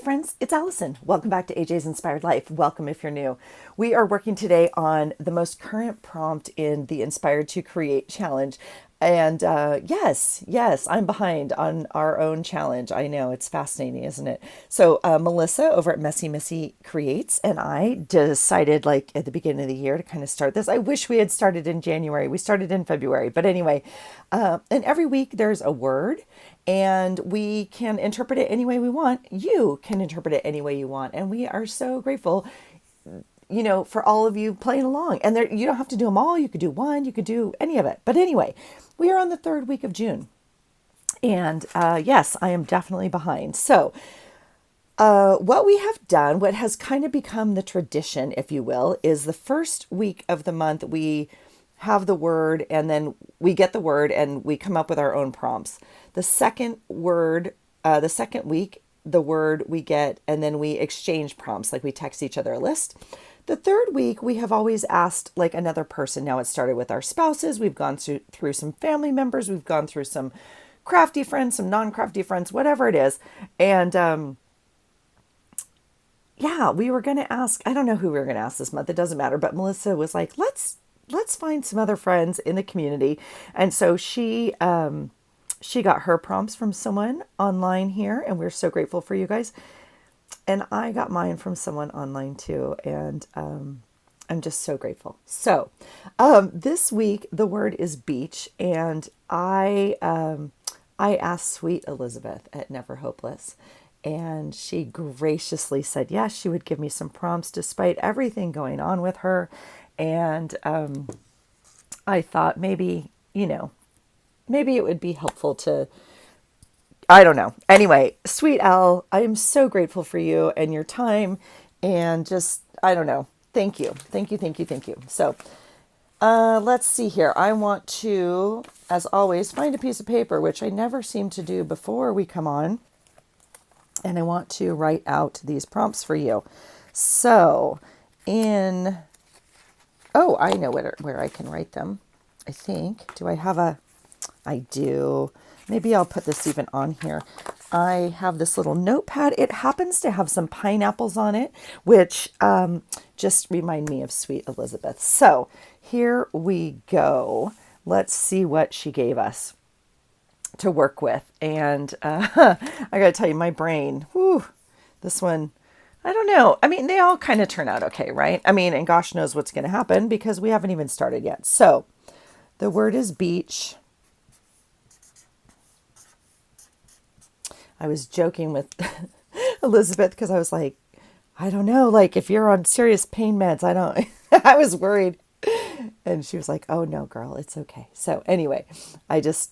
friends, it's Allison. Welcome back to AJ's Inspired Life. Welcome if you're new. We are working today on the most current prompt in the Inspired to Create challenge. And yes, I'm behind on our own challenge. I know, it's fascinating, isn't it? So Melissa over at Messy Missy Creates and I decided like at the beginning of the year to kind of start this. I wish we had started in January. We started in February. But anyway, and every week there's a word and we can interpret it any way we want. You can interpret it any way you want. And we are so grateful, for all of you playing along. And there, you don't have to do them all. You could do one, you could do any of it. But anyway, we are on the third week of June. And yes, I am definitely behind. So what we have done, what has kind of become the tradition, if you will, is the first week of the month, we have the word and then we get the word and we come up with our own prompts. The second week, the word we get and then we exchange prompts, like we text each other a list. The third week, we have always asked like another person. Now it started with our spouses. We've gone through some family members. We've gone through some crafty friends, some non-crafty friends, whatever it is. And we were going to ask, I don't know who we were going to ask this month. It doesn't matter. But Melissa was like, let's find some other friends in the community. And so she got her prompts from someone online here. And we're so grateful for you guys. And I got mine from someone online too. And I'm just so grateful. So this week, the word is beach. And I asked Sweet Elizabeth at Never Hopeless. And she graciously said, yes, she would give me some prompts despite everything going on with her. And I thought maybe it would be helpful to, I don't know. Anyway, Sweet Al, I am so grateful for you and your time and just, I don't know. Thank you. Thank you, thank you, thank you. So let's see here. I want to, as always, find a piece of paper, which I never seem to do before we come on. And I want to write out these prompts for you. So I know where I can write them. I think. I do. Maybe I'll put this even on here. I have this little notepad. It happens to have some pineapples on it, which just remind me of Sweet Elizabeth. So here we go. Let's see what she gave us to work with. And I got to tell you, my brain, this one, I don't know. I mean, they all kind of turn out okay, right? I mean, and gosh knows what's going to happen because we haven't even started yet. So the word is beach. I was joking with Elizabeth because I was like, I don't know, like if you're on serious pain meds, I was worried. And she was like, oh no, girl, it's okay. So anyway, I'm just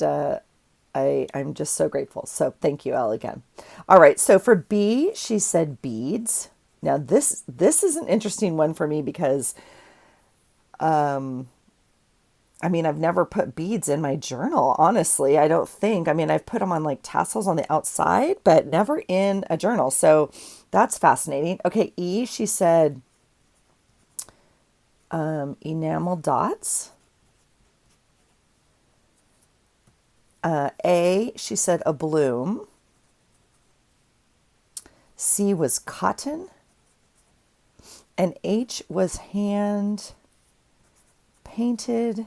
so grateful. So thank you, Elle, again. All right. So for B, she said beads. Now this is an interesting one for me because, I've never put beads in my journal, honestly. I don't think. I've put them on like tassels on the outside, but never in a journal. So that's fascinating. Okay. E, she said, enamel dots. A, she said a bloom. C was cotton. And H was hand painted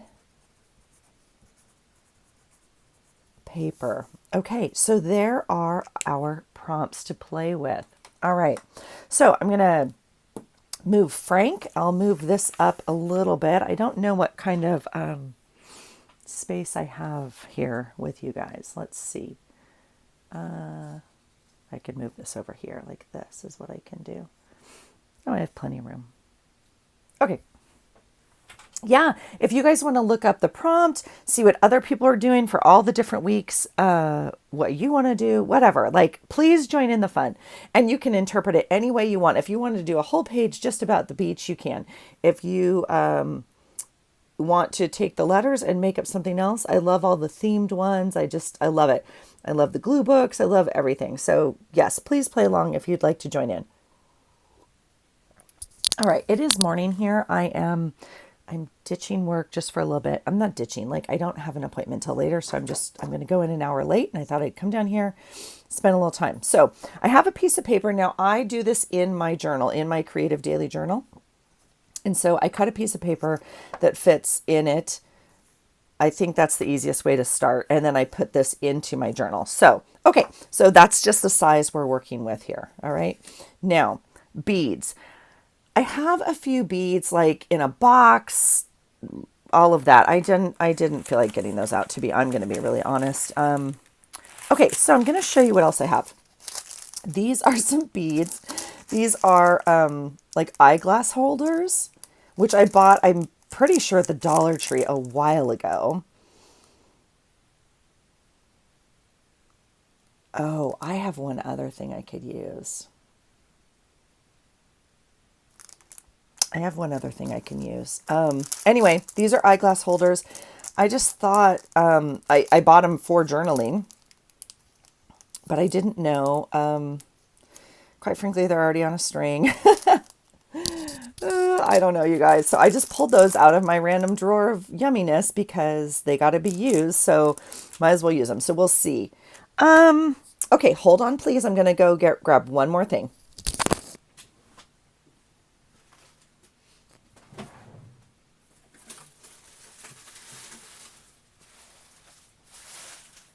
paper. Okay, so there are our prompts to play with. All right, so I'm going to move Frank. I'll move this up a little bit. I don't know what kind of space I have here with you guys. Let's see. I can move this over here like this is what I can do. Oh, I have plenty of room. Okay. Yeah, if you guys want to look up the prompt, see what other people are doing for all the different weeks, what you want to do, whatever, like please join in the fun. And you can interpret it any way you want. If you want to do a whole page just about the beach, you can. If you want to take the letters and make up something else, I love all the themed ones. I love it. I love the glue books. I love everything. So yes, please play along if you'd like to join in. All right, it is morning here. I am I'm ditching work just for a little bit. I'm not ditching, like I don't have an appointment till later. So I'm going to go in an hour late, and I thought I'd come down here, spend a little time. So I have a piece of paper. Now I do this in my journal, in my creative daily journal. And so I cut a piece of paper that fits in it. I think that's the easiest way to start. And then I put this into my journal. So, okay. So that's just the size we're working with here. All right. Now, beads. I have a few beads like in a box, all of that. I didn't feel like getting those out I'm going to be really honest. Okay, so I'm going to show you what else I have. These are some beads. These are like eyeglass holders, which I bought, I'm pretty sure at the Dollar Tree a while ago. Oh, I have one other thing I could use. I have one other thing I can use. Anyway, these are eyeglass holders. I just thought I bought them for journaling, but I didn't know. Quite frankly, they're already on a string. I don't know, you guys. So I just pulled those out of my random drawer of yumminess because they got to be used. So might as well use them. So we'll see. Okay, hold on, please. I'm going to go grab one more thing.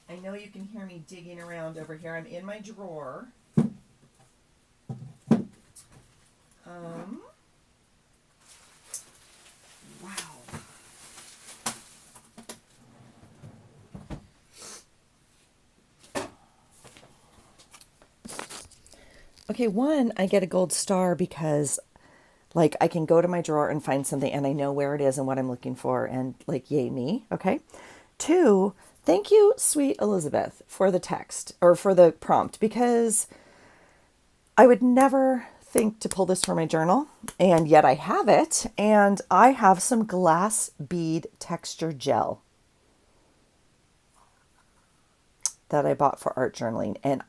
I know you can hear me digging around over here. I'm in my drawer. Wow. Okay, one, I get a gold star because like I can go to my drawer and find something and I know where it is and what I'm looking for and like yay me, okay? Two, thank you, sweet Elizabeth, for the text or for the prompt because I would never think to pull this from my journal, and yet I have it, and I have some glass bead texture gel that I bought for art journaling, and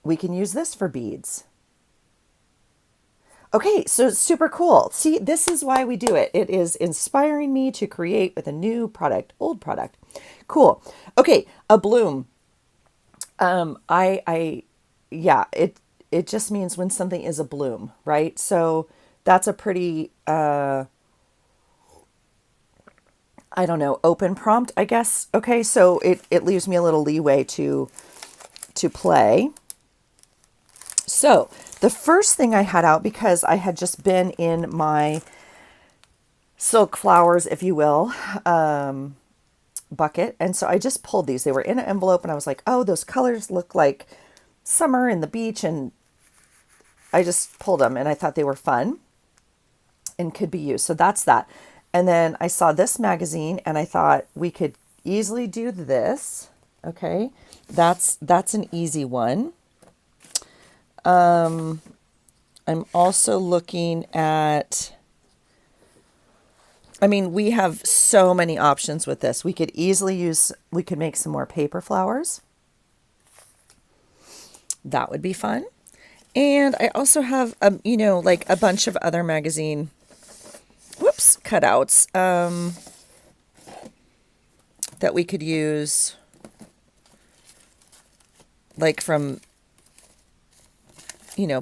we can use this for beads. Okay, so it's super cool. See, this is why we do it. It is inspiring me to create with a new product, old product. Cool. Okay, a bloom. Yeah, it just means when something is a bloom, right? So that's a pretty, I don't know, open prompt, I guess. Okay, so it leaves me a little leeway to play. So the first thing I had out, because I had just been in my silk flowers, if you will, bucket. And so I just pulled these. They were in an envelope and I was like, oh, those colors look like summer and the beach. And I just pulled them and I thought they were fun and could be used. So that's that. And then I saw this magazine and I thought we could easily do this. Okay. That's an easy one. I'm also looking at, I mean, we have so many options with this. We could make some more paper flowers. That would be fun. And I also have, like a bunch of other magazine, cutouts, that we could use, like from,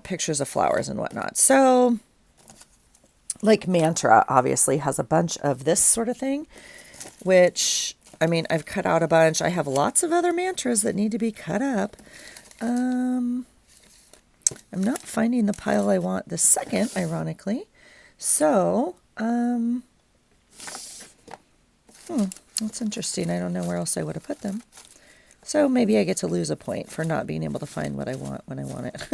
pictures of flowers and whatnot. So, like Mantra obviously has a bunch of this sort of thing, which, I mean, I've cut out a bunch. I have lots of other mantras that need to be cut up. I'm not finding the pile I want this second, ironically. So, that's interesting. I don't know where else I would have put them. So maybe I get to lose a point for not being able to find what I want when I want it.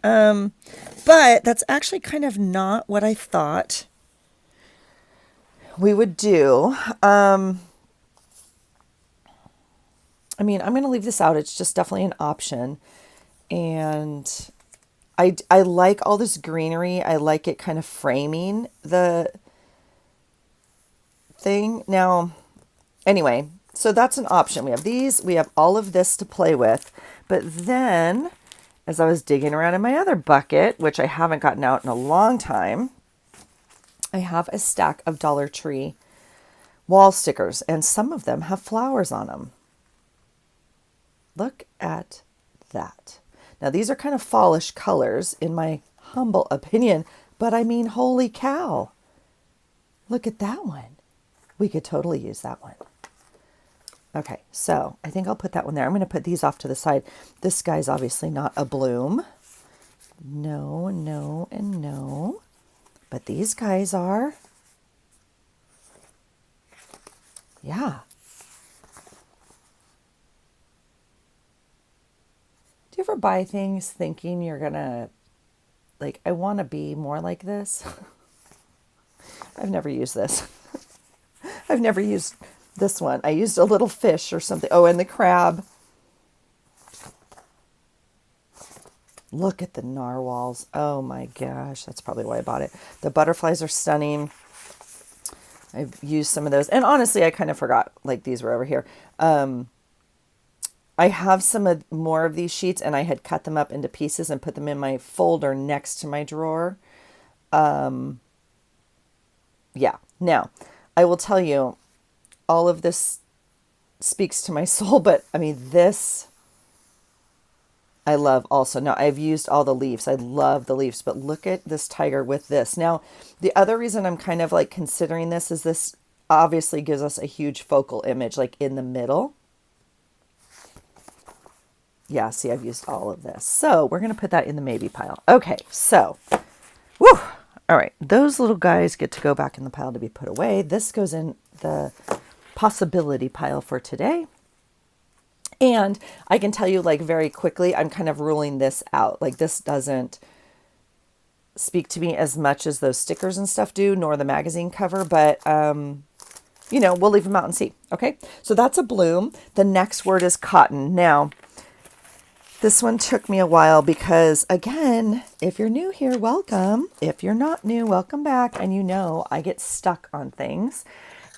But that's actually kind of not what I thought we would do. I mean, I'm going to leave this out. It's just definitely an option. And I like all this greenery. I like it kind of framing the thing. Now, anyway, so that's an option. We have these, we have all of this to play with. But then as I was digging around in my other bucket, which I haven't gotten out in a long time, I have a stack of Dollar Tree wall stickers, and some of them have flowers on them. Look at that. Now, these are kind of fallish colors in my humble opinion, but I mean, holy cow. Look at that one. We could totally use that one. Okay, so I think I'll put that one there. I'm going to put these off to the side. This guy's obviously not a bloom. No, no, and no. But these guys are. Yeah. Do you ever buy things thinking you're going to, like, I want to be more like this? I've never used this. I've never used this one. I used a little fish or something. Oh, and the crab. Look at the narwhals. Oh my gosh. That's probably why I bought it. The butterflies are stunning. I've used some of those. And honestly, I kind of forgot, like, these were over here. I have more of these sheets, and I had cut them up into pieces and put them in my folder next to my drawer. Yeah. Now, I will tell you, all of this speaks to my soul, but I mean, this I love also. Now, I've used all the leaves. I love the leaves, but look at this tiger with this. Now, the other reason I'm kind of like considering this is this obviously gives us a huge focal image, like in the middle. Yeah, see, I've used all of this. So we're going to put that in the maybe pile. Okay, so, whew. All right, those little guys get to go back in the pile to be put away. This goes in the possibility pile for today. And I can tell you, like, very quickly, I'm kind of ruling this out. Like, this doesn't speak to me as much as those stickers and stuff do, nor the magazine cover, but, you know, we'll leave them out and see. Okay, so that's a bloom. The next word is cotton. Now, this one took me a while because, again, if you're new here, welcome. If you're not new, welcome back. And you know, I get stuck on things,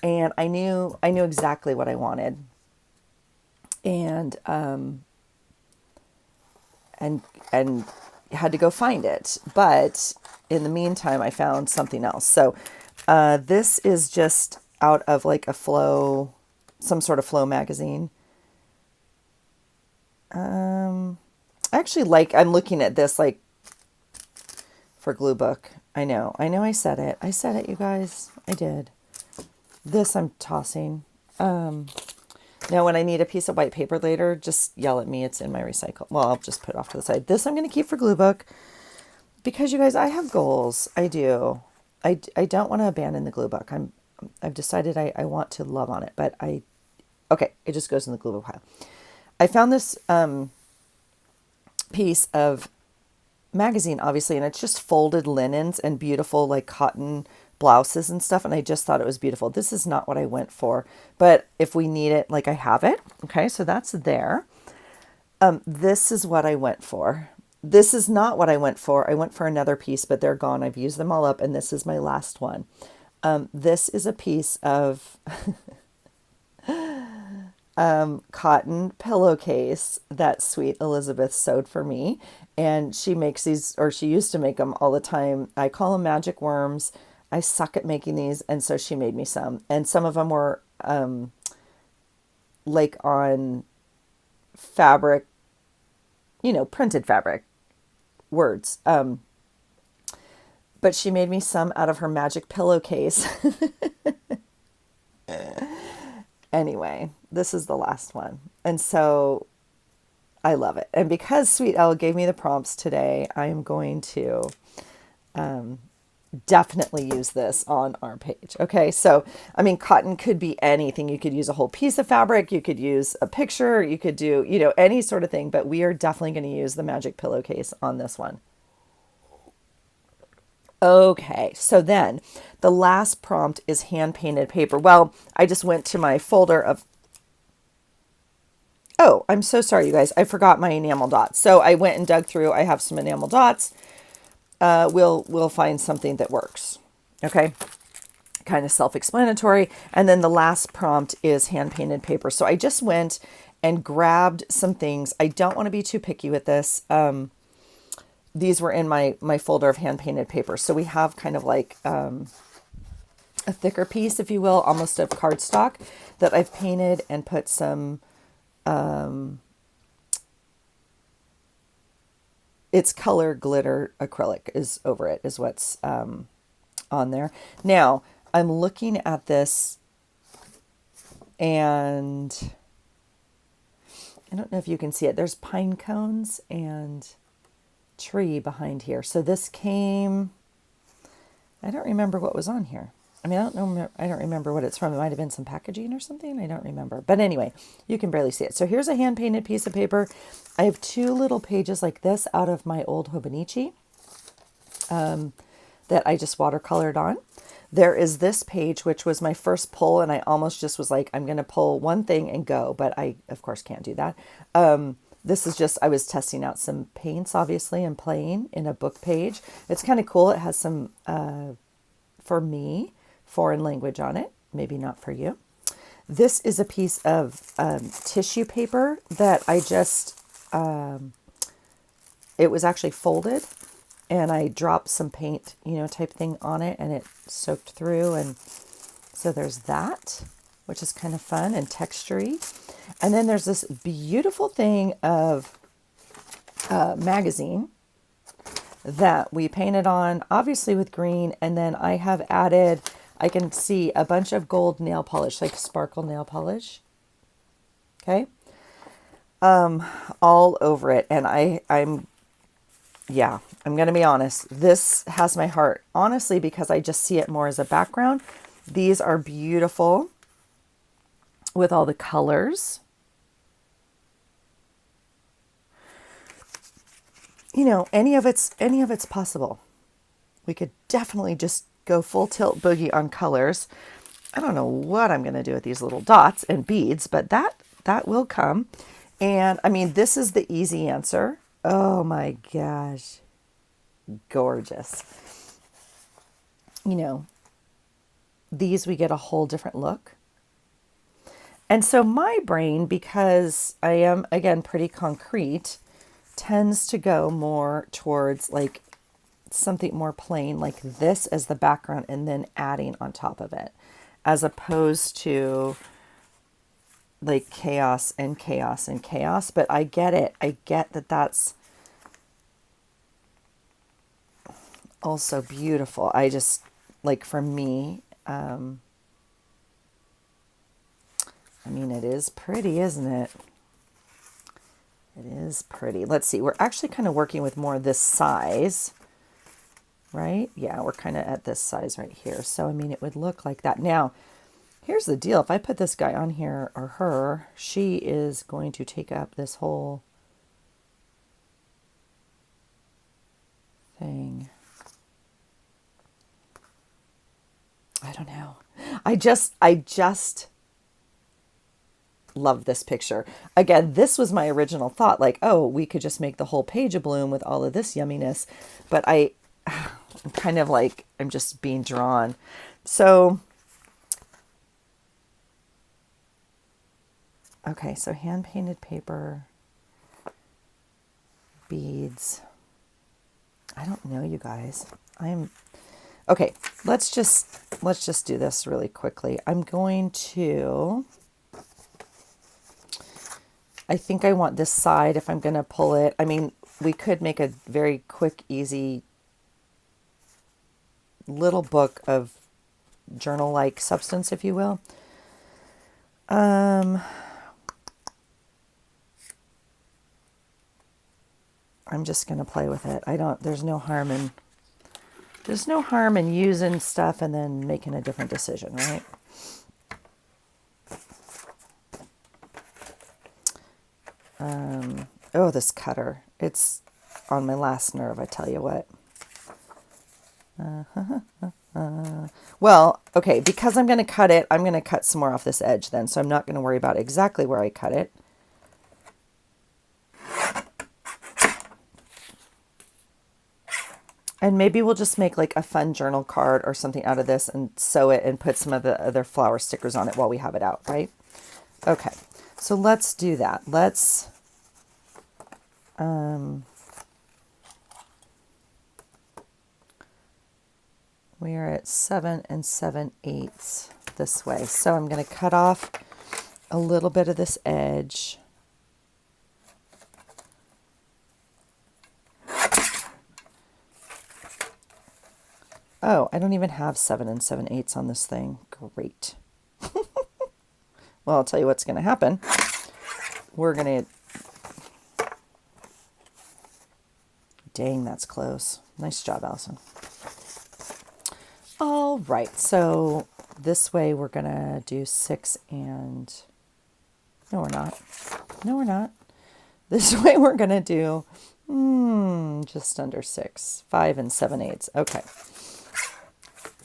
and I knew exactly what I wanted, and had to go find it. But in the meantime, I found something else. So this is just out of like a Flow, some sort of Flow magazine. Actually, like, I'm looking at this like for Glue Book. I know I said it, you guys. I did. This I'm tossing. Now when I need a piece of white paper later, just yell at me. It's in my recycle. Well, I'll just put it off to the side. This I'm going to keep for Glue Book because, you guys, I have goals. I do. I don't want to abandon the Glue Book. I've decided I want to love on it, but okay, it just goes in the Glue Book pile. I found this piece of magazine, obviously, and it's just folded linens and beautiful like cotton blouses and stuff, and I just thought it was beautiful. This is not what I went for, but if we need it, like, I have it. Okay, so that's there. This is what I went for. This is not what I went for. I went for another piece, but they're gone. I've used them all up, and this is my last one. This is a piece of cotton pillowcase that sweet Elizabeth sewed for me. And she makes these, or she used to make them all the time. I call them magic worms. I suck at making these. And so she made me some. And some of them were like on fabric, you know, printed fabric words. But she made me some out of her magic pillowcase. Anyway, this is the last one. And so I love it. And because Sweet Elle gave me the prompts today, I am going to definitely use this on our page. Okay, so, I mean, cotton could be anything. You could use a whole piece of fabric. You could use a picture. You could do, you know, any sort of thing. But we are definitely going to use the magic pillowcase on this one. Okay, so then the last prompt is hand-painted paper. Well, I just went to my folder of... Oh, I'm so sorry, you guys. I forgot my enamel dots. So I went and dug through. I have some enamel dots. We'll find something that works. Okay, kind of self-explanatory. And then the last prompt is hand-painted paper. So I just went and grabbed some things. I don't want to be too picky with this. these were in my folder of hand painted paper. So we have kind of like a thicker piece, if you will, almost of cardstock that I've painted and put some, it's color glitter acrylic is over it, is what's on there. Now, I'm looking at this and I don't know if you can see it. There's pine cones and tree behind here. So this came, I don't remember what was on here. I mean, I don't remember what it's from. It might have been some packaging or something. I don't remember. But anyway, you can barely see it. So here's a hand painted piece of paper. I have two little pages like this out of my old Hobonichi that I just watercolored on. There is this page, which was my first pull, and I almost just was like, I'm going to pull one thing and go, but I, of course, can't do that. This is just, I was testing out some paints, obviously, and playing in a book page. It's kind of cool. It has some, for me, foreign language on it. Maybe not for you. This is a piece of tissue paper that I just, it was actually folded, and I dropped some paint, type thing on it, and it soaked through. And so there's that, which is kind of fun and textury. And then there's this beautiful thing of magazine that we painted on, obviously with green. And then I have added, I can see a bunch of gold nail polish, like sparkle nail polish. Okay. All over it. And I'm going to be honest. This has my heart, honestly, because I just see it more as a background. These are beautiful with all the colors. Any of it's possible. We could definitely just go full tilt boogie on colors. I don't know what I'm going to do with these little dots and beads, but that will come. And I mean, this is the easy answer. Oh my gosh. Gorgeous. These we get a whole different look. And so my brain, because I am, again, pretty concrete, tends to go more towards like something more plain, like this as the background and then adding on top of it, as opposed to like chaos and chaos and chaos. But I get it. I get that that's also beautiful. I just, like, for me, I mean, it is pretty, isn't it? It is pretty. Let's see. We're actually kind of working with more of this size, right? Yeah, we're kind of at this size right here. So, I mean, it would look like that. Now, here's the deal. If I put this guy on here, or her, she is going to take up this whole thing. I don't know. I just love this picture. Again, this was my original thought, like, oh, we could just make the whole page a bloom with all of this yumminess. But I'm kind of like, I'm just being drawn. So, okay, so hand painted paper, beads. I don't know, you guys. Okay, let's just do this really quickly. I'm going to, I think I want this side if I'm going to pull it. I mean, we could make a very quick, easy little book of journal-like substance, if you will. I'm just going to play with it. There's no harm in using stuff and then making a different decision, right? Oh, this cutter. It's on my last nerve, I tell you what. Well, okay, because I'm going to cut it, I'm going to cut some more off this edge then, so I'm not going to worry about exactly where I cut it. And maybe we'll just make like a fun journal card or something out of this and sew it and put some of the other flower stickers on it while we have it out, right? Okay, so let's do that. Let's, We are at 7 7/8 this way. So I'm going to cut off a little bit of this edge. Oh, I don't even have 7 7/8 on this thing. Great. Well, I'll tell you what's going to happen. We're going to... Dang, that's close. Nice job, Allison. All right, so this way we're going to do 6 and... No, we're not. No, we're not. This way we're going to do just under 6. 5 7/8. Okay.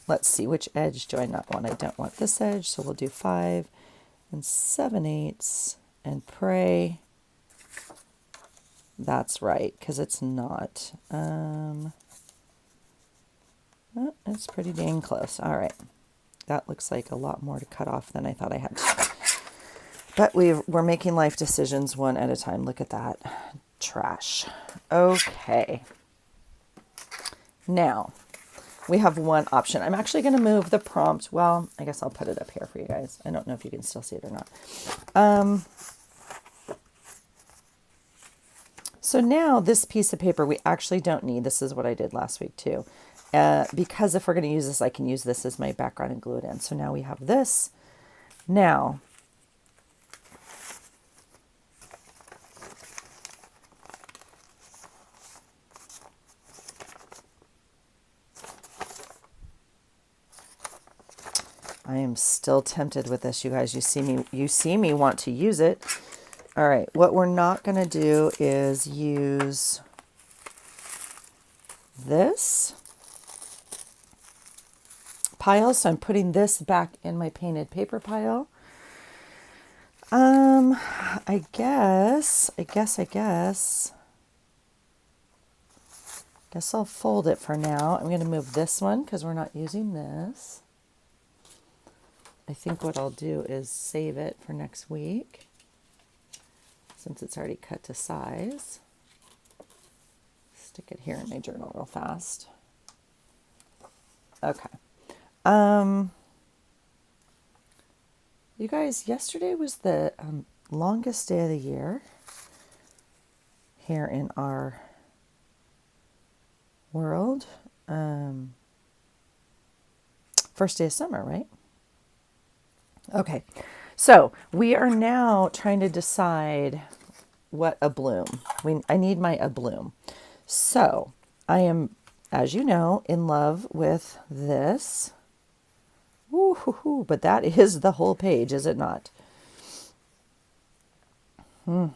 Let's see, which edge do I not want? I don't want this edge, so we'll do 5 7/8 and pray that's right, because it's not. It's pretty dang close. All right. That looks like a lot more to cut off than I thought I had to. But we're making life decisions one at a time. Look at that. Trash. Okay. Now, we have one option. I'm actually going to move the prompt. Well, I guess I'll put it up here for you guys. I don't know if you can still see it or not. So now this piece of paper we actually don't need. This is what I did last week too. Because if we're going to use this, I can use this as my background and glue it in. So now we have this. Now, I am still tempted with this, you guys. You see me want to use it. All right, what we're not going to do is use this pile. So I'm putting this back in my painted paper pile. I guess I'll fold it for now. I'm going to move this one because we're not using this. I think what I'll do is save it for next week since it's already cut to size. Stick it here in my journal real fast. Okay. You guys, yesterday was the longest day of the year here in our world. First day of summer, right? Okay, so we are now trying to decide what a bloom. I need my a bloom. So I am, as you know, in love with this. Woo-hoo-hoo, but that is the whole page, is it not? I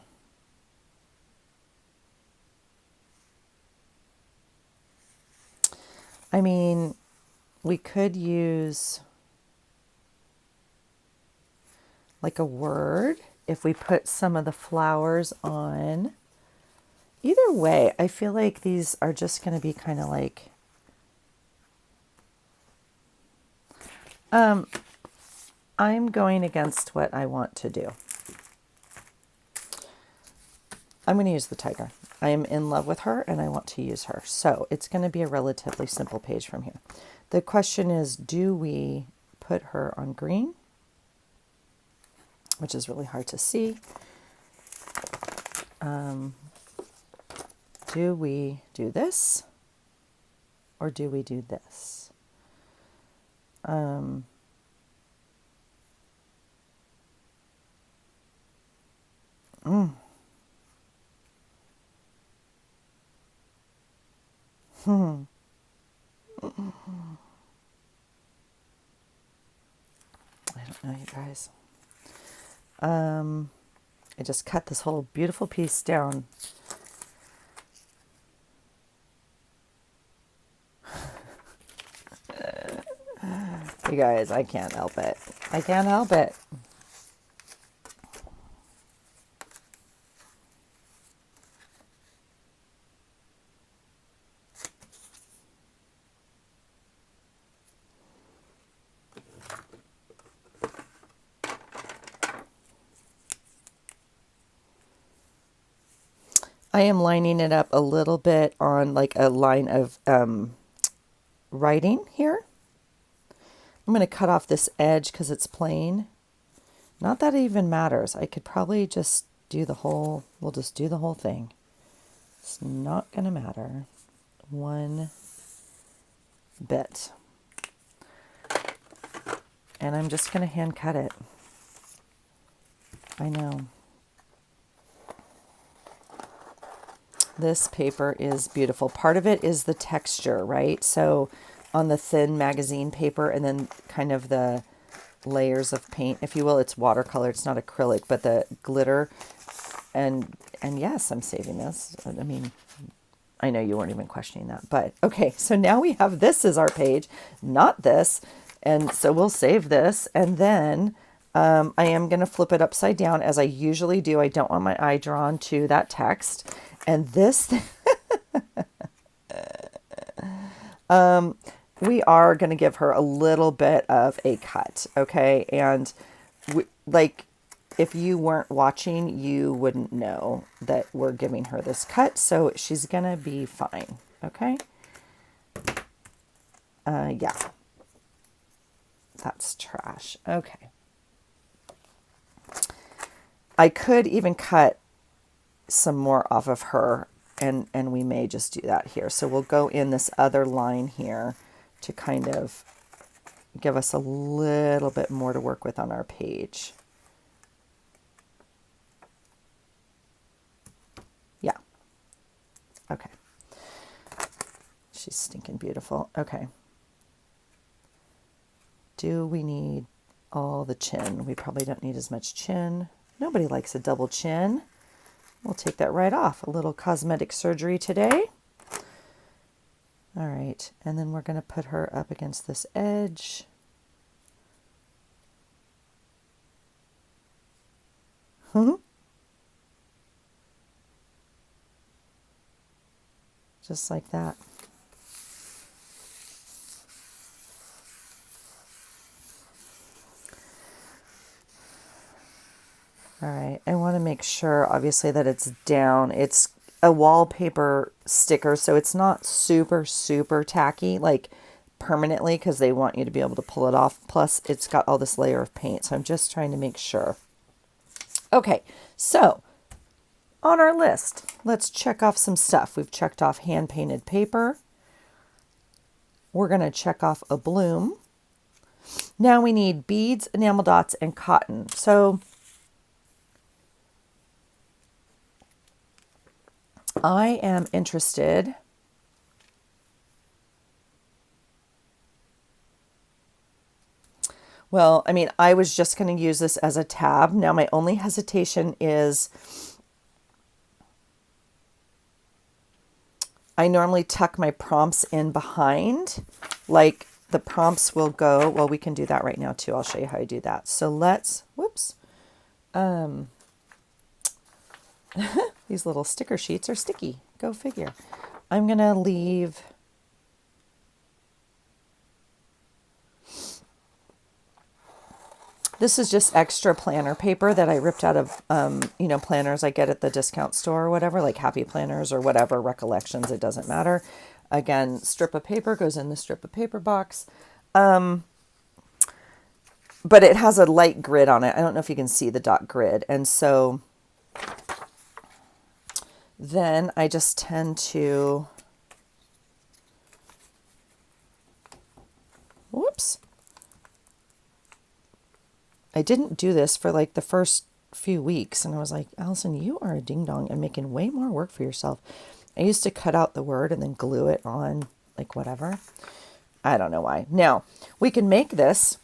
mean, we could use like a word if we put some of the flowers on. Either way, I feel like these are just going to be kind of like, I'm going against what I want to do. I'm going to use the tiger. I am in love with her and I want to use her. So it's going to be a relatively simple page from here. The question is, do we put her on green? Which is really hard to see. Do we do this? Or do we do this? I don't know, you guys. I just cut this whole beautiful piece down. You guys, I can't help it. I can't help it. I am lining it up a little bit on like a line of writing here. I'm going to cut off this edge because it's plain. Not that it even matters. I could probably just do the whole, we'll just do the whole thing. It's not going to matter one bit. And I'm just going to hand cut it. I know. This paper is beautiful. Part of it is the texture, right? So on the thin magazine paper and then kind of the layers of paint, if you will, it's watercolor, it's not acrylic, but the glitter. And yes, I'm saving this. I mean, I know you weren't even questioning that, but okay. So now we have this as our page, not this. And so we'll save this. And then I am going to flip it upside down as I usually do. I don't want my eye drawn to that text. And this, we are going to give her a little bit of a cut, okay? And like, if you weren't watching, you wouldn't know that we're giving her this cut, so she's going to be fine, okay? Yeah. That's trash. Okay. I could even cut some more off of her, and we may just do that here. So we'll go in this other line here to kind of give us a little bit more to work with on our page. Yeah. Okay. She's stinking beautiful. Okay. Do we need all the chin? We probably don't need as much chin. Nobody likes a double chin. We'll take that right off. A little cosmetic surgery today. All right, and then we're going to put her up against this edge. Just like that. All right, I want to make sure, obviously, that it's down. It's a wallpaper sticker, so it's not super, super tacky, like permanently, because they want you to be able to pull it off. Plus, it's got all this layer of paint, so I'm just trying to make sure. Okay, so on our list, let's check off some stuff. We've checked off hand-painted paper. We're going to check off a bloom. Now we need beads, enamel dots, and cotton. So I am interested well, I mean, I was just going to use this as a tab. Now my only hesitation is I normally tuck my prompts in behind, like the prompts will go, well, we can do that right now too. I'll show you how I do that. So let's, whoops. These little sticker sheets are sticky. Go figure. I'm going to leave. This is just extra planner paper that I ripped out of, planners I get at the discount store or whatever, like Happy Planners or whatever, Recollections, it doesn't matter. Again, strip of paper goes in the strip of paper box. But it has a light grid on it. I don't know if you can see the dot grid. And so then I just tend to, whoops. I didn't do this for like the first few weeks. And I was like, Allison, you are a ding dong and making way more work for yourself. I used to cut out the word and then glue it on, like whatever. I don't know why. Now, we can make this.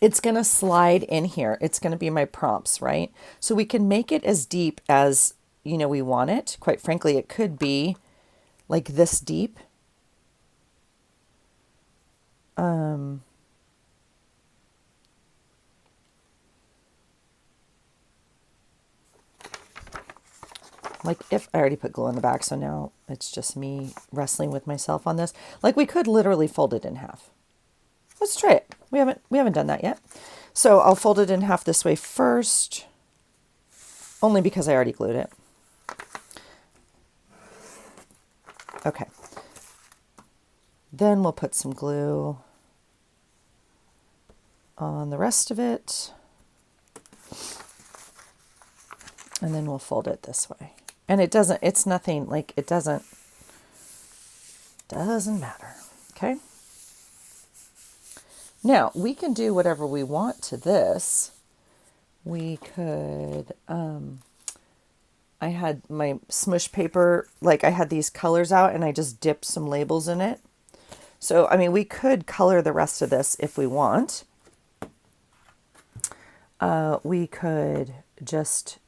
It's going to slide in here. It's going to be my prompts, right? So we can make it as deep as, we want it. Quite frankly, it could be like this deep. Like if I already put glue on the back, so now it's just me wrestling with myself on this. Like we could literally fold it in half. Let's try it. We haven't done that yet. So I'll fold it in half this way first, only because I already glued it. Okay. Then we'll put some glue on the rest of it. And then we'll fold it this way. And it's nothing, like it doesn't matter. Okay. Now we can do whatever we want to this. We could, I had my smush paper, like I had these colors out and I just dipped some labels in it. So, I mean, we could color the rest of this if we want. We could just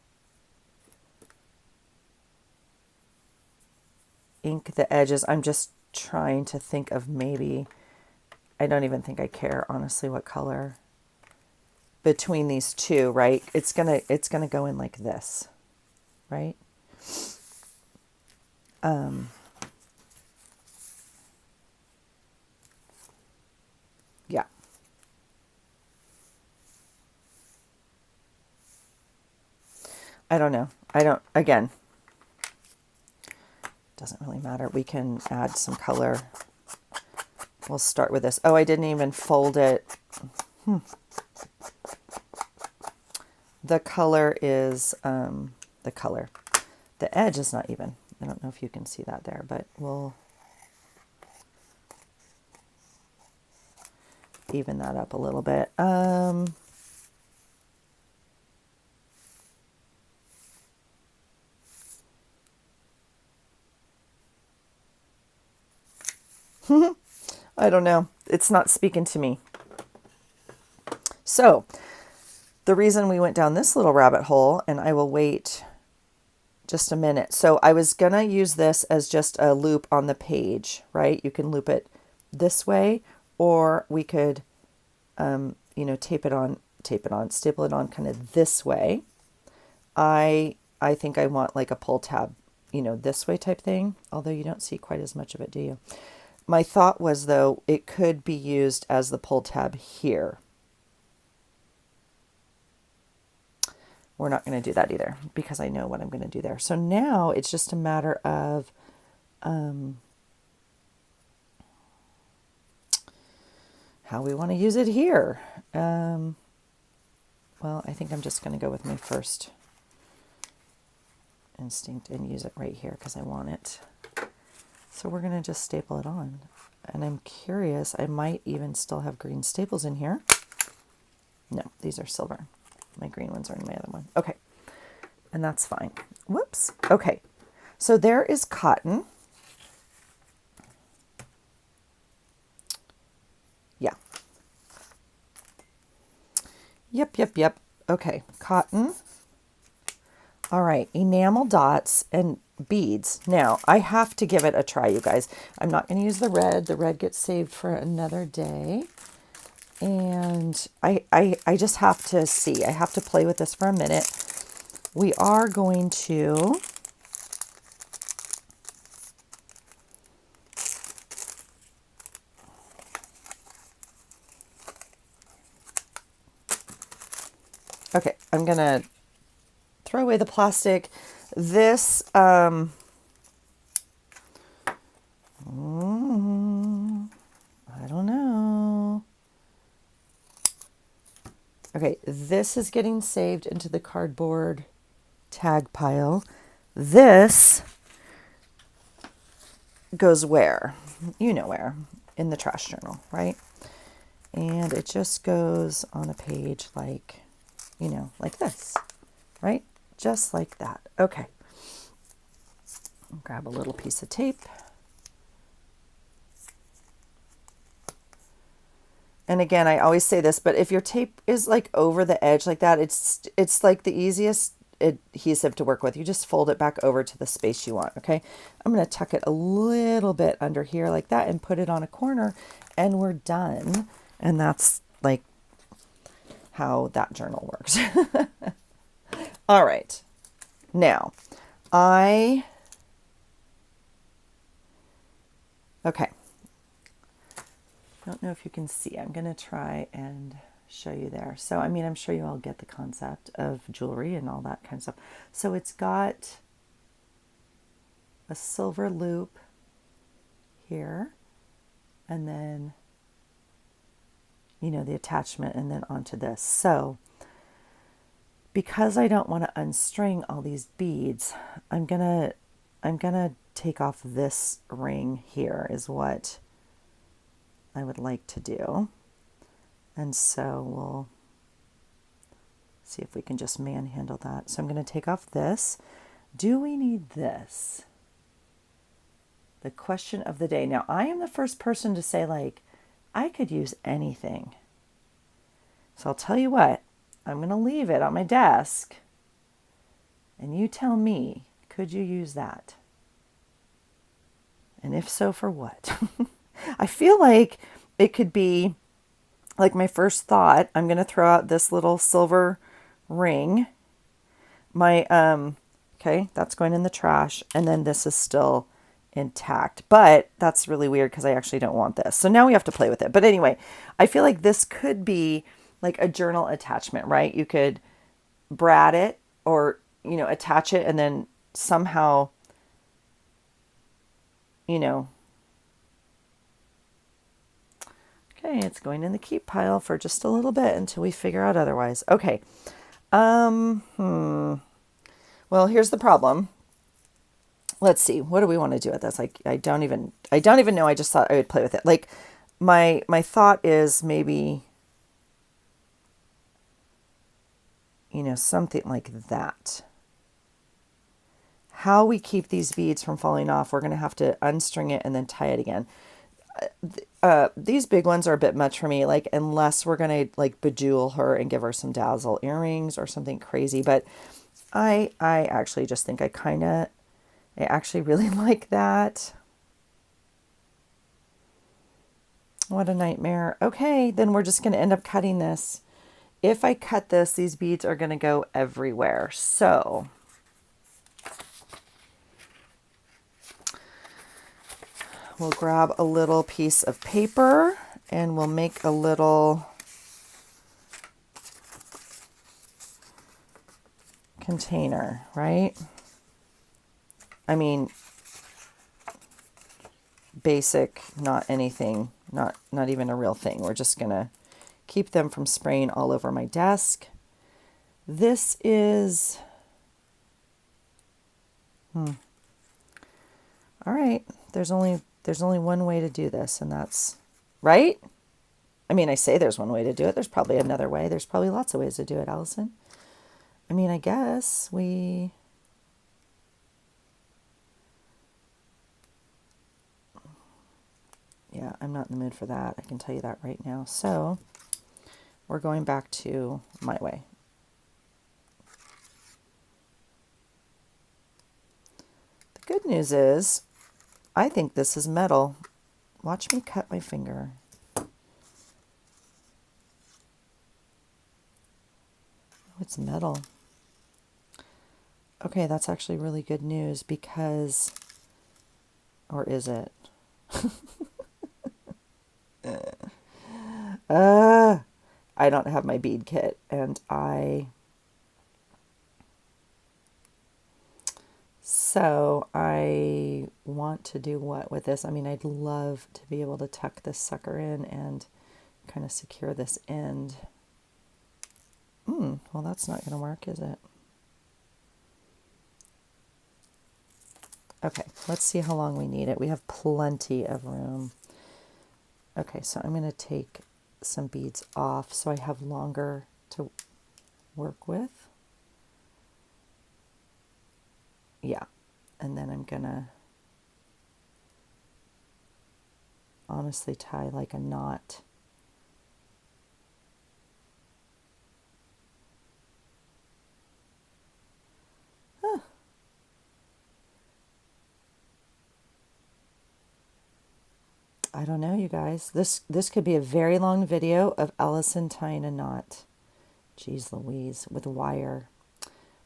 ink the edges. I'm just trying to think of maybe, I don't even think I care, honestly, what color between these two, right? It's gonna go in like this, right? Yeah. I don't know. Again, doesn't really matter. We can add some color. We'll start with this. Oh, I didn't even fold it. The color is, the color. The edge is not even. I don't know if you can see that there, but we'll even that up a little bit. I don't know. It's not speaking to me. So the reason we went down this little rabbit hole, and I will wait just a minute. So I was going to use this as just a loop on the page, right? You can loop it this way, or we could, tape it on, staple it on kind of this way. I think I want like a pull tab, this way type thing, although you don't see quite as much of it, do you? My thought was, though, it could be used as the pull tab here. We're not going to do that either because I know what I'm going to do there. So now it's just a matter of how we want to use it here. Well, I think I'm just going to go with my first instinct and use it right here because I want it. So we're going to just staple it on. And I'm curious, I might even still have green staples in here. No, these are silver. My green ones are in my other one. Okay. And that's fine. Whoops. Okay. So there is cotton. Yeah. Yep. Okay. Cotton. All right. Enamel dots and beads. Now, I have to give it a try, you guys. I'm not going to use the red. The red gets saved for another day. And I just have to see. I have to play with this for a minute. We are going to okay, I'm going to throw away the plastic. This I don't know. Okay, this is getting saved into the cardboard tag pile. This goes where? You know where. In the trash journal, right? And it just goes on a page like, like this, right? Just like that. Okay. Grab a little piece of tape. And again, I always say this, but if your tape is like over the edge like that, it's like the easiest adhesive to work with. You just fold it back over to the space you want, okay? I'm going to tuck it a little bit under here like that and put it on a corner and we're done. And that's like how that journal works. All right. Now, okay. I don't know if you can see. I'm going to try and show you there. So, I mean, I'm sure you all get the concept of jewelry and all that kind of stuff. So it's got a silver loop here, and then the attachment and then onto this. So because I don't want to unstring all these beads, I'm gonna take off this ring here is what I would like to do. And so we'll see if we can just manhandle that. So I'm going to take off this. Do we need this? The question of the day. Now, I am the first person to say, like, I could use anything. So I'll tell you what, I'm going to leave it on my desk. And you tell me, could you use that? And if so, for what? I feel like it could be, like my first thought, I'm going to throw out this little silver ring. Okay, that's going in the trash. And then this is still intact. But that's really weird because I actually don't want this. So now we have to play with it. But anyway, I feel like this could be like a journal attachment, right? You could brad it or, attach it and then somehow, okay, it's going in the keep pile for just a little bit until we figure out otherwise. Okay. Well, here's the problem. Let's see. What do we want to do with this? Like, I don't even know. I just thought I would play with it. Like, my thought is maybe, something like that. How we keep these beads from falling off, we're going to have to unstring it and then tie it again. These big ones are a bit much for me, like unless we're going to like bejewel her and give her some dazzle earrings or something crazy. But I actually just think I actually really like that. What a nightmare. Okay, then we're just going to end up cutting this. If I cut this, these beads are going to go everywhere. So we'll grab a little piece of paper and we'll make a little container, right? I mean, basic, not anything, not even a real thing. We're just going to keep them from spraying all over my desk. This is, all right, there's only one way to do this, and that's, right? I mean, I say there's one way to do it. There's probably another way. There's probably lots of ways to do it, Allison. I mean, I guess yeah, I'm not in the mood for that. I can tell you that right now. So we're going back to my way. The good news is, I think this is metal. Watch me cut my finger. Oh, it's metal. Okay, that's actually really good news because, or is it? I don't have my bead kit, and so I want to do what with this? I mean, I'd love to be able to tuck this sucker in and kind of secure this end. Well, that's not going to work, is it? Okay, let's see how long we need it. We have plenty of room. Okay, so I'm going to take some beads off so I have longer to work with. Yeah, and then I'm going to honestly tie like a knot. I don't know, you guys. This could be a very long video of Allison tying a knot. Jeez Louise, with wire.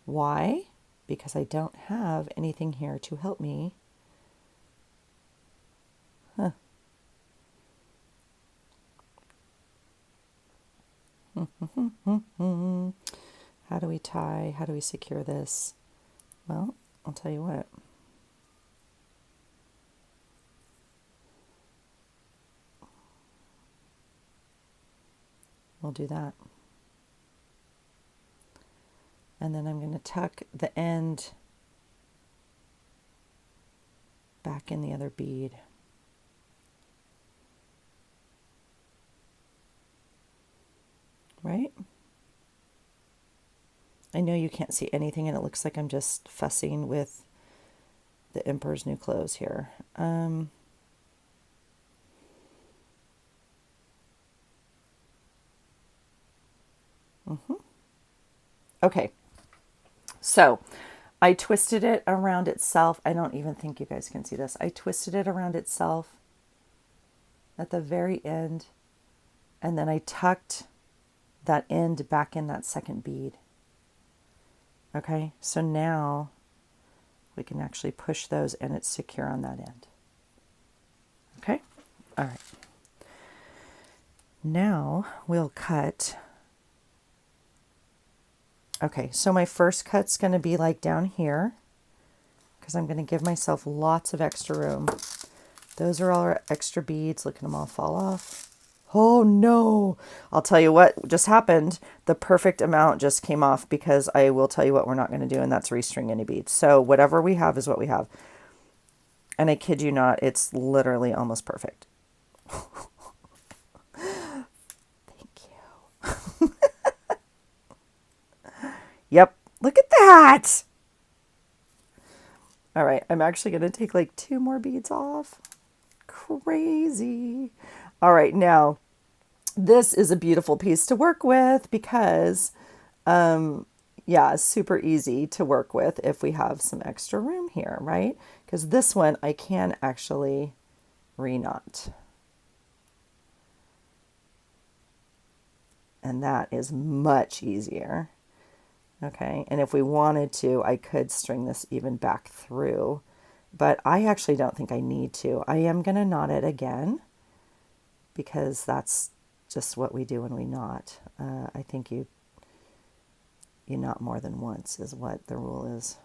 Why? Because I don't have anything here to help me. Huh. How do we tie? How do we secure this? Well, I'll tell you what. We'll do that. And then I'm going to tuck the end back in the other bead. Right? I know you can't see anything and it looks like I'm just fussing with the Emperor's New Clothes here. Okay, so I twisted it around itself. I don't even think you guys can see this. I twisted it around itself at the very end, and then I tucked that end back in that second bead. Okay, so now we can actually push those and it's secure on that end. Okay, all right. Now we'll cut. Okay, so my first cut's going to be like down here because I'm going to give myself lots of extra room. Those are all our extra beads. Look at them all fall off. Oh no, I'll tell you what just happened. The perfect amount just came off because I will tell you what we're not going to do, and that's restring any beads. So whatever we have is what we have. And I kid you not, it's literally almost perfect. Thank you. Yep, look at that. All right, I'm actually going to take like 2 more beads off. Crazy. All right, now this is a beautiful piece to work with because, yeah, super easy to work with if we have some extra room here, right? Because this one I can actually re-knot. And that is much easier. Okay, and if we wanted to, I could string this even back through, but I actually don't think I need to. I am going to knot it again because that's just what we do when we knot. I think you knot more than once is what the rule is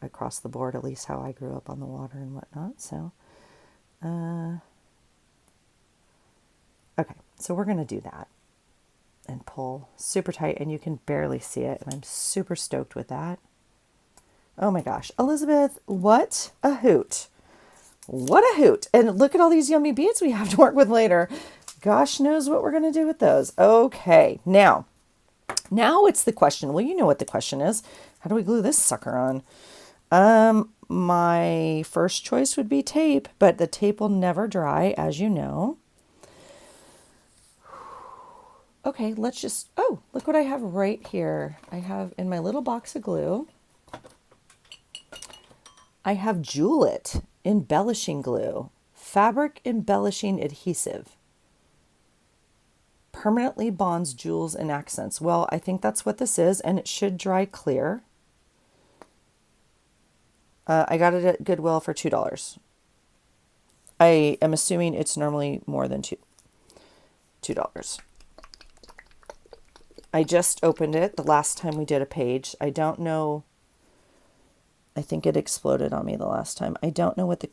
across the board, at least how I grew up on the water and whatnot. So, okay, so we're going to do that and pull super tight, and you can barely see it, and I'm super stoked with that. Oh my gosh, Elizabeth, what a hoot. What a hoot. And look at all these yummy beads we have to work with later. Gosh knows what we're going to do with those. Okay, now it's the question. Well, you know what the question is. How do we glue this sucker on? My first choice would be tape, but the tape will never dry, as you know. Okay, let's just, oh, look what I have right here. I have in my little box of glue, I have Jewel It embellishing glue, fabric embellishing adhesive. Permanently bonds jewels and accents. Well, I think that's what this is, and it should dry clear. I got it at Goodwill for $2. I am assuming it's normally more than $2. I just opened it the last time we did a page. I don't know. I think it exploded on me the last time. I don't know what the...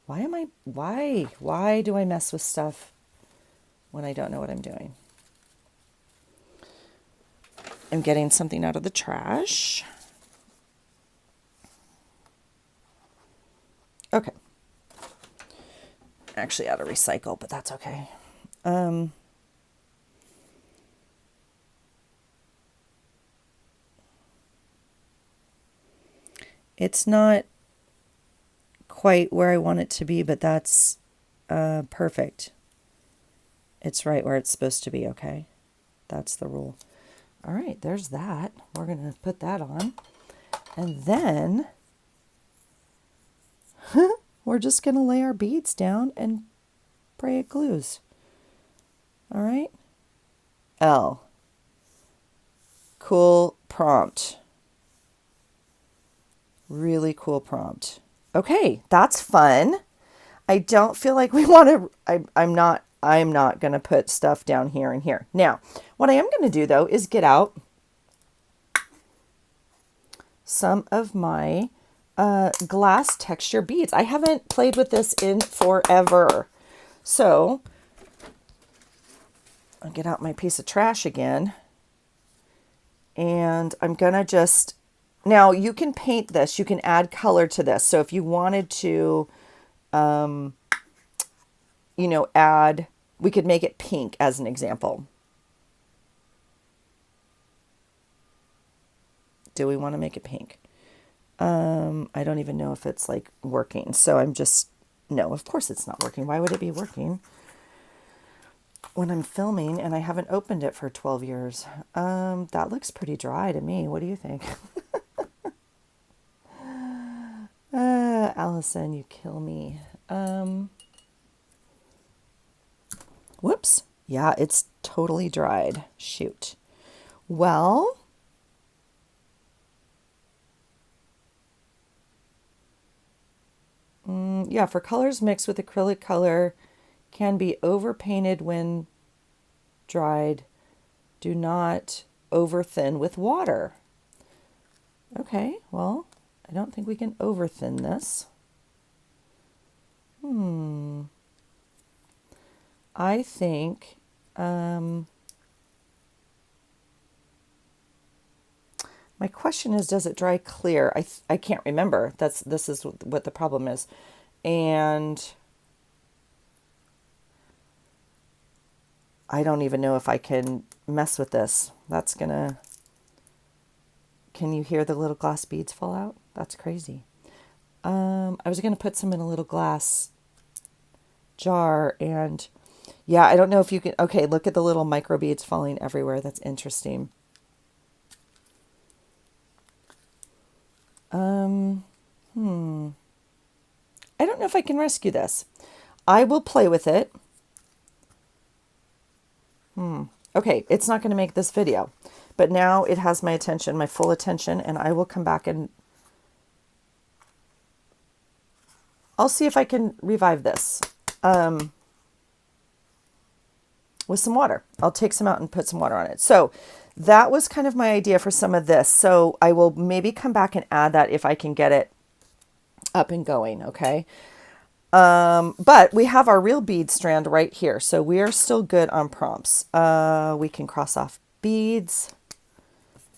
Why do I mess with stuff when I don't know what I'm doing? I'm getting something out of the trash. Okay. Actually out of recycle, but that's okay. It's not quite where I want it to be, but that's perfect. It's right where it's supposed to be, okay? That's the rule. All right, there's that. We're going to put that on. And then we're just going to lay our beads down and pray it glues. All right? L. Cool prompt. Really cool prompt. Okay, that's fun. I don't feel like we want to, I'm not going to put stuff down here and here. Now, what I am going to do though is get out some of my glass texture beads. I haven't played with this in forever. So I'll get out my piece of trash again. And I'm going to just, now you can paint this, you can add color to this. So if you wanted to, add, we could make it pink as an example. Do we want to make it pink? I don't even know if it's like working. So I'm just, no, of course it's not working. Why would it be working when I'm filming and I haven't opened it for 12 years? That looks pretty dry to me. What do you think? Allison, you kill me. Whoops. Yeah, it's totally dried. Shoot. Well, yeah, for colors mixed with acrylic color can be overpainted when dried. Do not over thin with water. Okay, well, I don't think we can over thin this. I think my question is, does it dry clear? I can't remember. This is what the problem is. And I don't even know if I can mess with this. That's gonna, can you hear the little glass beads fall out? That's crazy. I was gonna put some in a little glass jar, and yeah, I don't know if you can, okay, look at the little micro beads falling everywhere. That's interesting. I don't know if I can rescue this. I will play with it. Okay, it's not going to make this video, but now it has my attention, my full attention, and I will come back and I'll see if I can revive this with some water. I'll take some out and put some water on it. So that was kind of my idea for some of this. So I will maybe come back and add that if I can get it up and going, okay? But we have our real bead strand right here. So we are still good on prompts. We can cross off beads.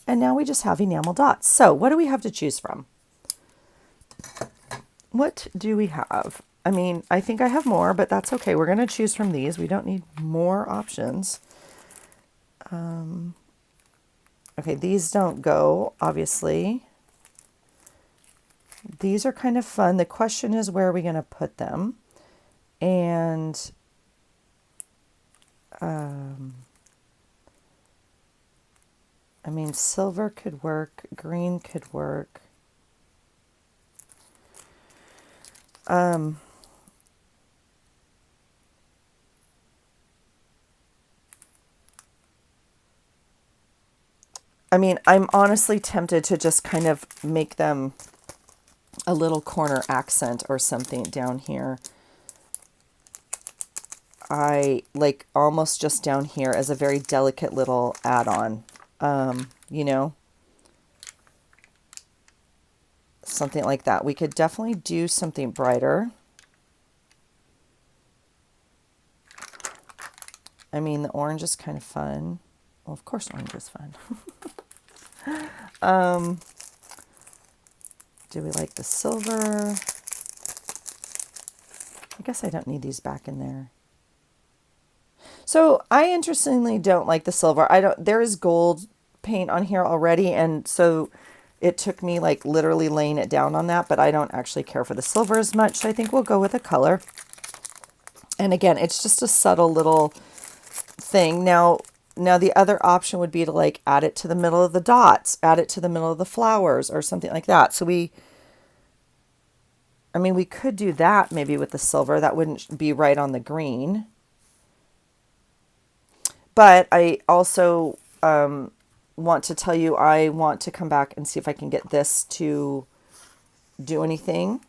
And now we just have enamel dots. So what do we have to choose from? What do we have? I mean, I think I have more, but that's okay. We're going to choose from these. We don't need more options. Okay, these don't go, obviously. These are kind of fun. The question is, where are we going to put them? And I mean, silver could work. Green could work. I mean, I'm honestly tempted to just kind of make them a little corner accent or something down here. I like almost just down here as a very delicate little add-on, you know, something like that. We could definitely do something brighter. I mean, the orange is kind of fun. Well, of course orange is fun. Do we like the silver? I guess I don't need these back in there. So I interestingly don't like the silver. There is gold paint on here already. And so it took me like literally laying it down on that, but I don't actually care for the silver as much. So I think we'll go with a color. And again, it's just a subtle little thing. Now the other option would be to like add it to the middle of the dots, add it to the middle of the flowers or something like that. So we could do that maybe with the silver. That wouldn't be right on the green. But I also want to tell you, I want to come back and see if I can get this to do anything.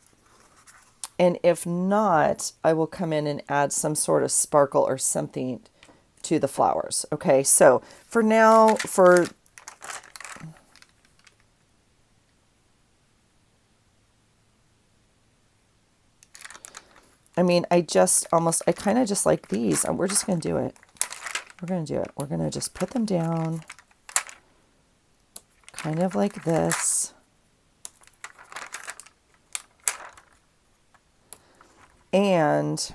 And if not, I will come in and add some sort of sparkle or something to the flowers. Okay, so for now, I mean, I kind of just like these. We're just going to do it. we're going to do it. We're going to just put them down kind of like this. And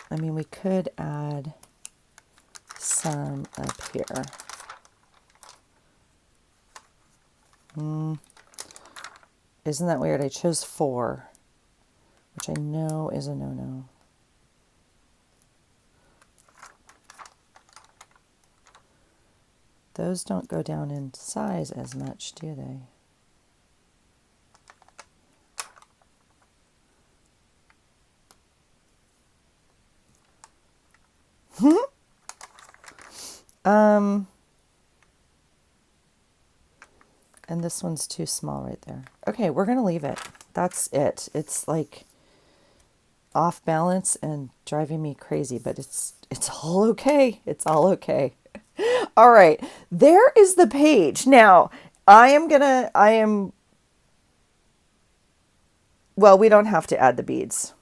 I mean, we could add some up here. Isn't that weird? I chose 4, which I know is a no-no. Those don't go down in size as much, do they? And this one's too small right there. Okay, we're going to leave it. That's it. It's like off balance and driving me crazy, but it's all okay. It's all okay. All right, there is the page. Now, well, we don't have to add the beads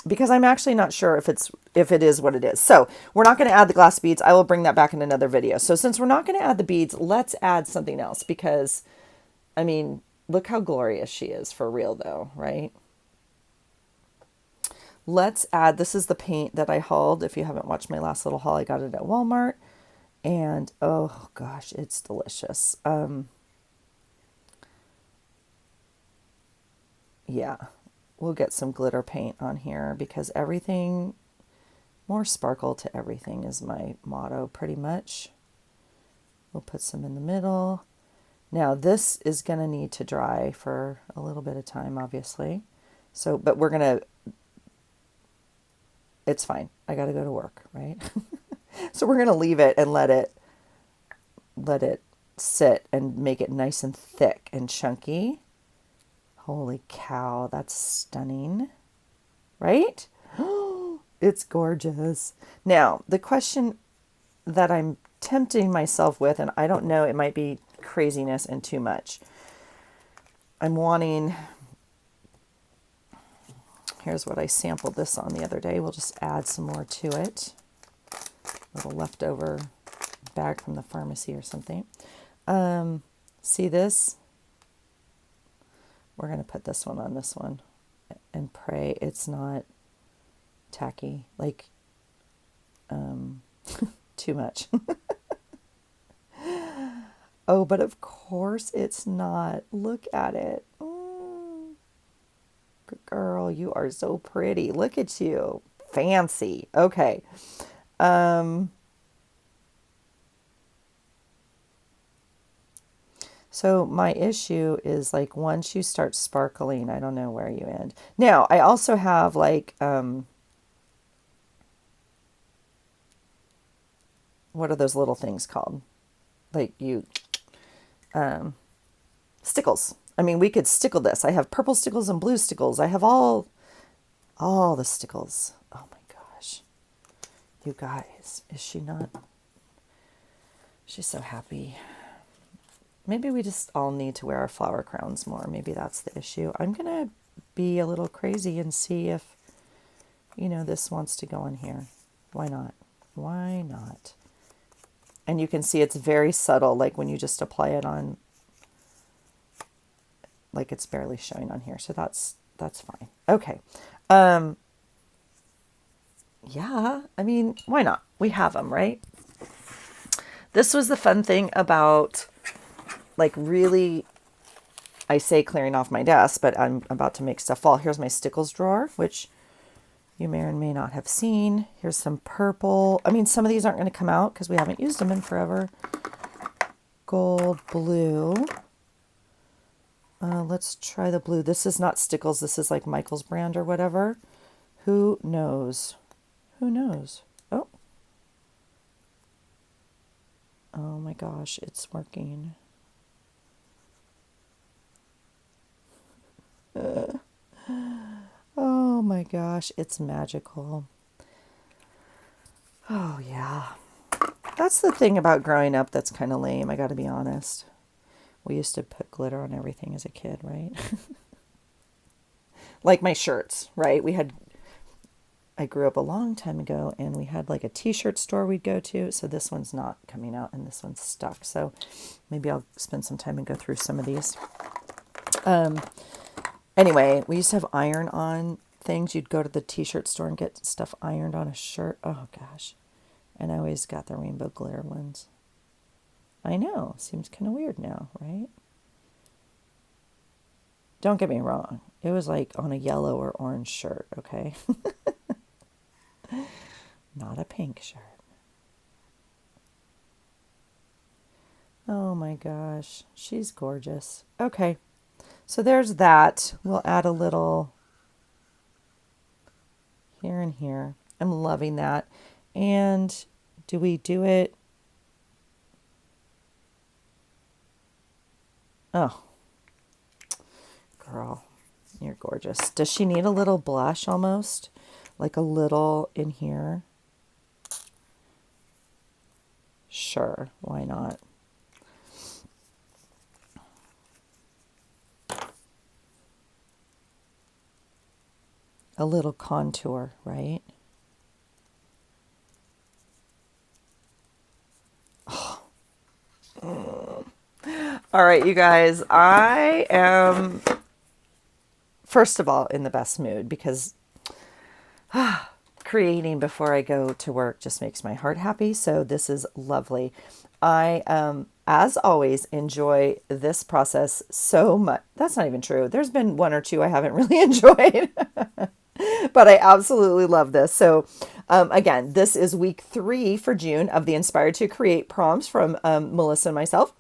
because I'm actually not sure if it is what it is. So we're not going to add the glass beads. I will bring that back in another video. So since we're not going to add the beads, let's add something else because, I mean, look how glorious she is for real though, right? Let's add, this is the paint that I hauled. If you haven't watched my last little haul, I got it at Walmart. And oh gosh, it's delicious. Yeah, we'll get some glitter paint on here because everything, more sparkle to everything is my motto pretty much. We'll put some in the middle. Now this is going to need to dry for a little bit of time, obviously. So, but we're going to, it's fine. I got to go to work, right? So we're going to leave it and let it sit and make it nice and thick and chunky. Holy cow, that's stunning, right? It's gorgeous. Now, the question that I'm tempting myself with, and I don't know, it might be craziness and too much. I'm wanting, here's what I sampled this on the other day. We'll just add some more to it. A little leftover bag from the pharmacy or something. See this? We're going to put this one on this one and pray it's not tacky, like too much. Oh, but of course it's not. Look at it. Girl, you are so pretty. Look at you. Fancy. Okay. So my issue is like once you start sparkling, I don't know where you end. Now, I also have like, what are those little things called? Like stickles. I mean, we could stickle this. I have purple stickles and blue stickles. I have all the stickles. Oh my gosh. You guys, is she not? She's so happy. Maybe we just all need to wear our flower crowns more. Maybe that's the issue. I'm going to be a little crazy and see if, this wants to go on here. Why not? Why not? And you can see it's very subtle, like when you just apply it on, like it's barely showing on here. So that's fine. Okay. Yeah, I mean, why not? We have them, right? This was the fun thing about, like, really, I say clearing off my desk, but I'm about to make stuff fall. Here's my stickles drawer, which you may or may not have seen. Here's some purple. I mean, some of these aren't going to come out because we haven't used them in forever. Gold, blue. Let's try the blue. This is not Stickles. This is like Michael's brand or whatever. Who knows? Who knows? Oh. Oh my gosh, it's working. Oh my gosh, it's magical. Oh yeah. That's the thing about growing up that's kind of lame, I gotta be honest. We used to put glitter on everything as a kid, right? Like my shirts, right? We had I grew up a long time ago and we had like a t-shirt store we'd go to. So this one's not coming out and this one's stuck. So maybe I'll spend some time and go through some of these. Anyway, we used to have iron on things. You'd go to the t-shirt store and get stuff ironed on a shirt. Oh gosh. And I always got the rainbow glitter ones. I know. Seems kind of weird now, right? Don't get me wrong. It was like on a yellow or orange shirt, okay? Not a pink shirt. Oh my gosh. She's gorgeous. Okay. So there's that. We'll add a little here and here. I'm loving that. And do we do it? Oh, girl, you're gorgeous. Does she need a little blush almost? Like a little in here? Sure, why not? A little contour, right? All right, you guys, I am, first of all, in the best mood because creating before I go to work just makes my heart happy. So this is lovely. I, as always, enjoy this process so much. That's not even true. There's been one or two I haven't really enjoyed, but I absolutely love this. So again, this is week 3 for June of the Inspired to Create prompts from Melissa and myself.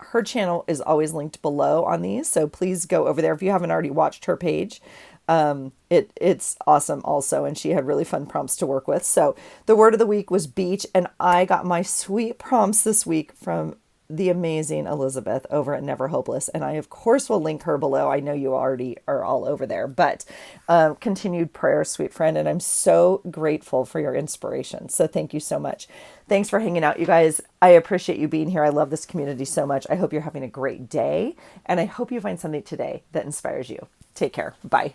Her channel is always linked below on these, so please go over there if you haven't already watched her page. It's awesome also, and she had really fun prompts to work with. So the word of the week was beach, and I got my sweet prompts this week from the amazing Elizabeth over at Never Hopeless, and I of course will link her below. I know you already are all over there, but continued prayer, sweet friend, and I'm so grateful for your inspiration. So thank you so much. Thanks for hanging out, you guys. I appreciate you being here. I love this community so much. I hope you're having a great day, and I hope you find something today that inspires you. Take care. Bye.